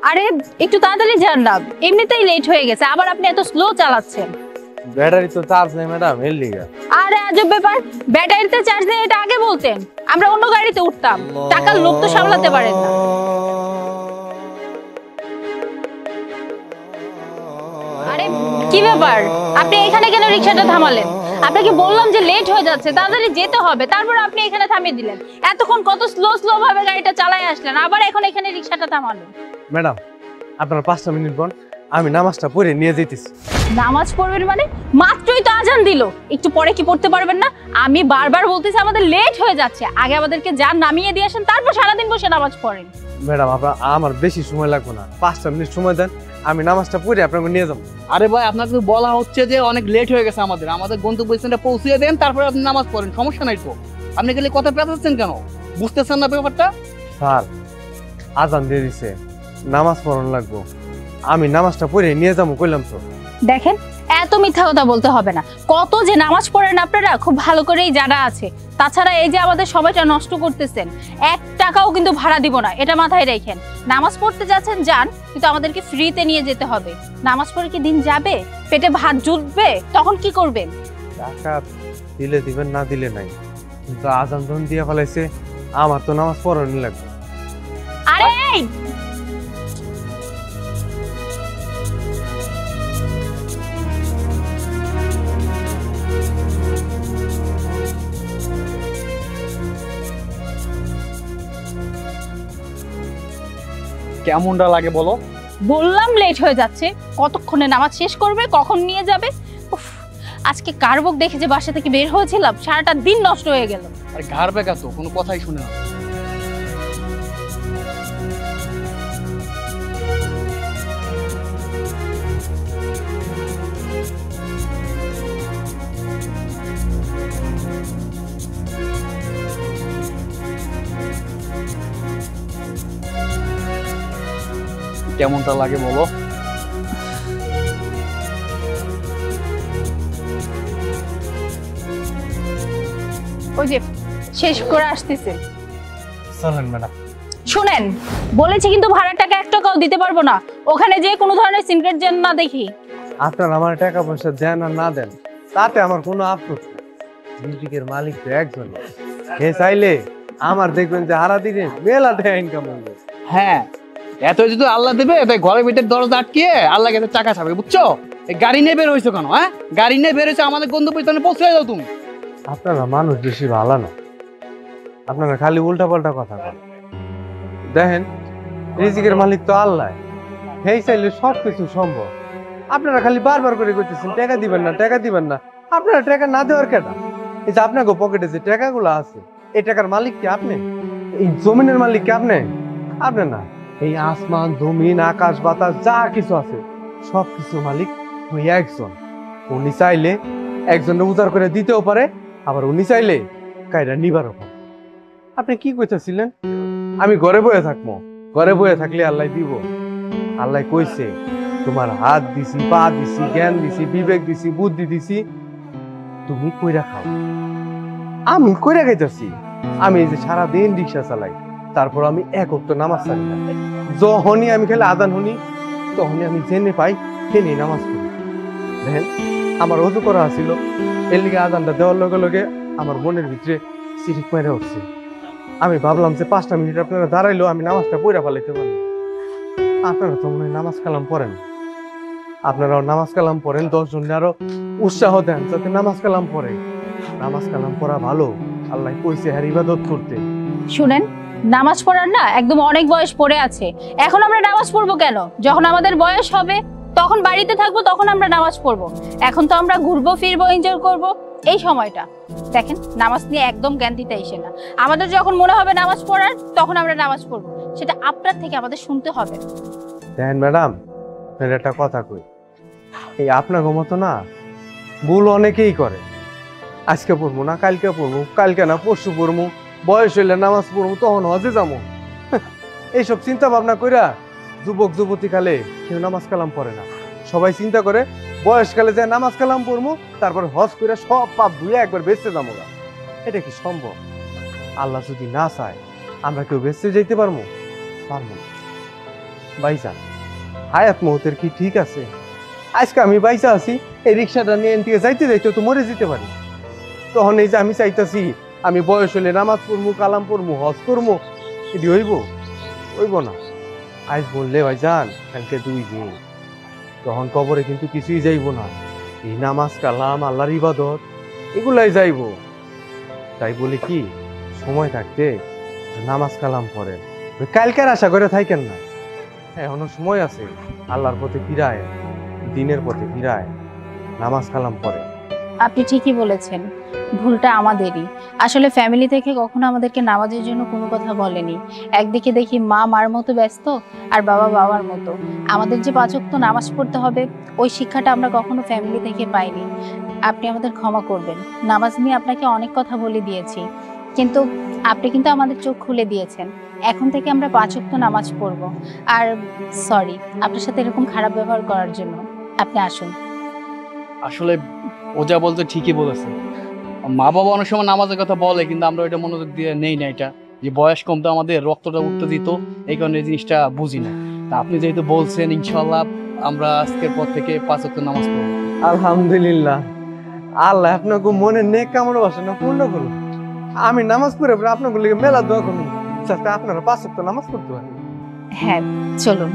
আরে একটু তাড়াতাড়ি যান না, এমনিতেই লেট হয়ে গেছে, আবার আপনি এত স্লো চালাচ্ছেন। ব্যাটারি তো চার্জ নেই ম্যাডাম, এর লিগা। আরে আজব ব্যাপার, ব্যাটারিতে চার্জ নেই এটা আগে বলতেন, আমরা অন্য গাড়িতে উঠতাম। টাকার লোভ তো সামলাতে পারেন না। আরে কি ব্যাপার, আপনি এখানে কেন রিকশাটা থামালেন? আপনাকে বললাম যে লেট হয়ে যাচ্ছে, তাড়াতাড়ি যেতে হবে, তারপর আপনি এখানে থামিয়ে দিলেন। এতক্ষণ কত স্লো স্লো ভাবে গাড়িটা চালায় আসলেন, আবার এখন এখানে রিকশাটা থামালেন। ম্যাডাম আপনার 5টা মিনিট পর আমি নামাজটা পড়ে নিয়ে যেতেছি। নামাজ পড়বেন মানে? মাত্রই তো আজান দিল, একটু পরে কি পড়তে পারবেন না? আমি বারবার বলতেছি আমাদের লেট হয়ে যাচ্ছে, আগে আমাদেরকে যান নামিয়ে দিয়ে আসেন, তারপর সারাদিন বসে নামাজ পড়েন। ম্যাডাম আমার বেশি সময় লাগবে না, 5টা মিনিট সময় দেন, আমি নামাজটা পড়ে আপনাকে নিয়ে যাবো। আরে ভাই আপনাকে বলা হচ্ছে যে অনেক লেট হয়ে গেছে, আমাদের গন্তব্যস্থানে পৌঁছিয়ে দেন, তারপরে আপনি নামাজ পড়েন, সমস্যা নাই তো। আপনি গেলে কথা পেঁচাচ্ছেন কেন, বুঝতেছেন না ব্যাপারটা? স্যার আজান দিয়ে দিছে, নামাজ পড়ানো লাগবো, আমি নামাজটা পড়ে নিয়ে যাবো কইলাম তো। দেখেন এত মিথ্যা কথা বলতে হবে না, কত যে নামাজ পড়েন আপনারা খুব ভালো করেই জানা আছে। তাছাড়া এই যে আমাদের সময়টা নষ্ট করতেছেন, 1 টাকাও কিন্তু ভাড়া দিব না, এটা মাথায় রাখেন। নামাজ পড়তে যাচ্ছেন যান, কিন্তু আমাদেরকে ফ্রিতে নিয়ে যেতে হবে। নামাজ পড়ে কি দিন যাবে? পেটে ভাত জুটবে? তখন কি করবেন? টাকা দিলে দিবেন, না দিলে নাই, কিন্তু আজান যখন দিয়ে ফেলাইছে আমার তো নামাজ পড়ানো লাগবে। আরে কেমনটা লাগে বলো? বললাম লেট হয়ে যাচ্ছে, কতক্ষণে নামাজ শেষ করবে, কখন নিয়ে যাবে? উফ, আজকে কারবক দেখে যে বাসা থেকে বের হয়েছিলাম, সারাটা দিন নষ্ট হয়ে গেল। আরে ঘাড় বেঁকা তো, কোনো কথাই শুনে না। কেমনটা লাগে বলো? ওই যে শেষ করে আসতেছে। চলেন ম্যাডাম। শুনেন, বলেছি কিন্তু ভাড়ার টাকা 1 টাকাও দিতে পারবো না, ওখানে যে কোনো ধরনের সিগারেট যেন না দেখি। আপনার আমার টাকা পয়সা দেন আর না দেন তাতে আমার কোনো আপত্তি নেই, মিউজিকের মালিক তো একজন, হে চাইলে আমার দেখবেন যে হারা দিনে মেলা টাকা ইনকাম হবে। হ্যাঁ, এত যদি আল্লাহ দেবে, তাই ঘরের ভিতরে দরজা আটকিয়ে আল্লাহ কাছে টাকা চাবে, বুঝছো? এই গাড়ি নিয়ে বের হয়েছো কেন? হ্যাঁ, গাড়ি নিয়ে বের হয়েছে, আমাদের গন্তব্যস্থানে পৌঁছে যাও তুমি। আপনারা মানুষ বেশি ভালো না, আপনারা খালি উল্টা পাল্টা কথা বলেন। দেখেন রিজিকের মালিক তো আল্লাহ, হেই চাইলে সবকিছু সম্ভব। আপনারা খালি বারবার করে কইতেছেন টাকা দিবেন না, টাকা দিবেন না। আপনারা টাকা না দেওয়ার কেটা? এই যে আপনাকে পকেটে যে টাকাগুলো আছে, এই টাকার মালিক কি আপনি? এই জমিনের মালিক কি আপনি? আপনি না, এই আসমান জমিন আকাশ বাতাস যা কিছু আছে সবকিছু মালিক ওই একজন। উনি চাইলে একজনের উজাড় করে দিতেও পারে, আবার উনি চাইলে কায়রা নিবারও পারে। আপনি কি কইতেছিলেন আমি ঘরে বয়ে থাকবো? ঘরে বয়ে থাকলে আল্লাহ দিব? আল্লাহ কইছে তোমার হাত দিছি, পা দিছি, জ্ঞান দিছি, বিবেক দিছি, বুদ্ধি দিছি, তুমি কইরা খাও। আমি কইরা খাইতেছি। আমি এই যে সারাদিন রিক্সা চালাই, তারপর আমি এক ওয়াক্ত নামাজ ছাড়ি না। যখনই আমি খেলে আজান শুনি, তখনই আমি জেনে পাই জেনে নামাজ পড়ি। দেখেন আমার ওযু করা ছিল, এর লিগে আজানটা দেওয়ার লগে লগে আমার মনের ভিতরে সিরিক মেরে উঠছে। আমি ভাবলাম যে 5টা মিনিট আপনারা দাঁড়াইলো আমি নামাজটা পড়া ফেলাইতে পারি। আপনারা তো মনে হয় নামাজ কালাম পড়েন, আপনারাও নামাজ কালাম পড়েন, 10 জনের আরো উৎসাহ দেন যাতে নামাজ কালাম পড়ে। নামাজ কালাম পড়া ভালো, আল্লাহ কইছে হ্যাঁ ইবাদত করতে। শুনেন, নামাজ পড়ার না একদম অনেক বয়স পড়ে আছে, এখন আমরা নামাজ পড়বো কেন? যখন আমাদের বয়স হবে তখন বাড়িতে থাকবো, তখন আমরা নামাজ পড়বো। এখন তো আমরা ঘুরবো ফিরবো, এনজয় করবো এই সময়টা। দেখেন নামাজ নিয়ে একদম জ্ঞান দিতে এসে না, আমাদের যখন মনে হবে নামাজ পড়ার তখন আমরা নামাজ পড়বো, সেটা আপনার থেকে আমাদের শুনতে হবে। দেখেন ম্যাডাম, আপনার একটা কথা কই, এই আপনাকে মতো না ভুল অনেকেই করে। আজকে পড়বো না কালকে পড়বো, কালকে না পরশু পড়বো, বয়স হইলে নামাজ পড়বো, তখন হজে যাবো, এইসব চিন্তা ভাবনা কইরা যুবক যুবতী কালে কেউ নামাজ কালাম পড়ে না। সবাই চিন্তা করে বয়সকালে যায় নামাজ কালাম পড়বো, তারপর হজ করে সব পাপ ধুয়ে একবার বেঁচতে যাবো। এটা কি সম্ভব? আল্লাহ যদি না চায় আমরা কেউ বেঁচতে যেতে পারবো? পারবো না। ভাইজান হায়াত মুহূর্তের কি ঠিক আছে? আজকে আমি বাইসা আছি, এই রিক্সাটা নিয়ে এনদিকে যাইতে যাইতে তো মরে যেতে পারি। তখন এই যে আমি চাইতাছি আমি বয়স হলে নামাজ পড়বো, কালাম পড়বো, হজ করবো, এটি হইব? হইব না। আজ বললে ভাইজান কালকে 2 দিন, তখন কবরে কিন্তু কিছুই যাইব না। এই নামাজ কালাম আল্লাহর ইবাদত এগুলাই যাইব। তাই বলি কি সময় থাকতে নামাজ কালাম পড়েন, কালকের আশা করে থাকেন না। এখনো সময় আছে, আল্লাহর পথে ফিরায়, দিনের পথে ফিরায়, নামাজ কালাম পড়ে। আপনি ঠিকই বলেছেন, ভুলটা আমাদেরই। আসলে ফ্যামিলি থেকে কখনো আমাদেরকে নামাজের জন্য কোনো কথা বলেনি। একদিকে দেখি মা মার মতো ব্যস্ত আর বাবা বাবার মতো। আমাদের যে 5 ওয়াক্ত নামাজ পড়তে হবে ওই শিক্ষাটা আমরা কখনো ফ্যামিলি থেকে পাইনি। আপনি আমাদের ক্ষমা করবেন। নামাজ নিয়ে আপনাকে অনেক কথা বলে দিয়েছি, কিন্তু আপনি কিন্তু আমাদের চোখ খুলে দিয়েছেন। এখন থেকে আমরা 5 ওয়াক্ত নামাজ পড়ব। আর সরি আপনার সাথে এরকম খারাপ ব্যবহার করার জন্য। আপনি আসুন। আসলে ও যা বলতে ঠিকই বলেছে। মা বাবা অনেক সময় নামাজের কথা বলে, কিন্তু আমরা ওইটা মনোযোগ দিয়ে নেই না। এটা যে বয়স কম তো আমাদের রক্তটা উঠতে দিত, এই কারণে এই জিনিসটা বুঝি না। তা আপনি যেহেতু বলছেন, ইনশাল্লাহ আমরা আজকের পর থেকে 5 ওয়াক্ত নামাজ পড়ব। আলহামদুলিল্লাহ, আল্লাহ আপনাকে মনে নেক কামনা বাসনা পূর্ণ করুন। আমি নামাজ পড়ে আপনাকে মেলা দোয়া করুন যাতে আপনারা 5 ওয়াক্ত নামাজ পড়তে পারেন। হ্যাঁ চলুন।